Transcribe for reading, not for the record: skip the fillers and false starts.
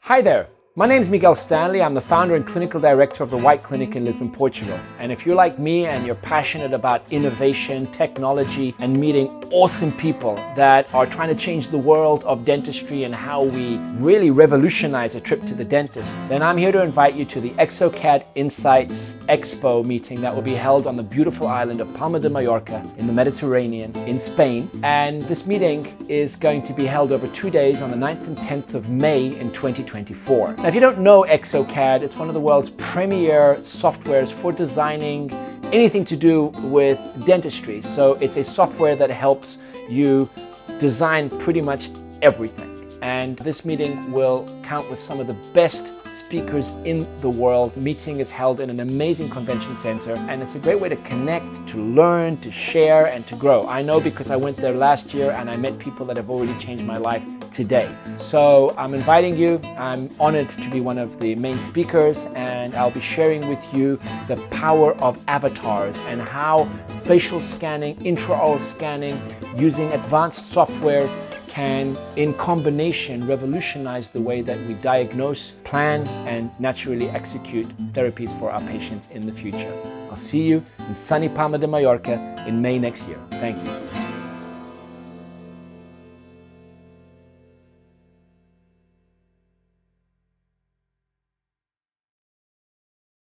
Hi there, my name is Miguel Stanley. I'm the founder and clinical director of the White Clinic in Lisbon, Portugal. And if you're like me and you're passionate about innovation, technology, and meeting awesome people that are trying to change the world of dentistry and how we really revolutionize a trip to the dentist, then I'm here to invite you to the exocad Insights Expo meeting that will be held on the beautiful island of Palma de Mallorca in the Mediterranean in Spain. And this meeting is going to be held over 2 days on the 9th and 10th of May in 2024. Now, if you don't know exocad, it's one of the world's premier softwares for designing anything to do with dentistry. So it's a software that helps you design pretty much everything. And this meeting will count with some of the best speakers in the world. The meeting is held in an amazing convention center, and it's a great way to connect, to learn, to share, and to grow. I know because I went there last year and I met people that have already changed my life today. So I'm inviting you. I'm honored to be one of the main speakers, and I'll be sharing with you the power of avatars and how facial scanning, intraoral scanning, using advanced softwares can, in combination, revolutionize the way that we diagnose, plan, and naturally execute therapies for our patients in the future. I'll see you in sunny Palma de Mallorca in May next year. Thank you.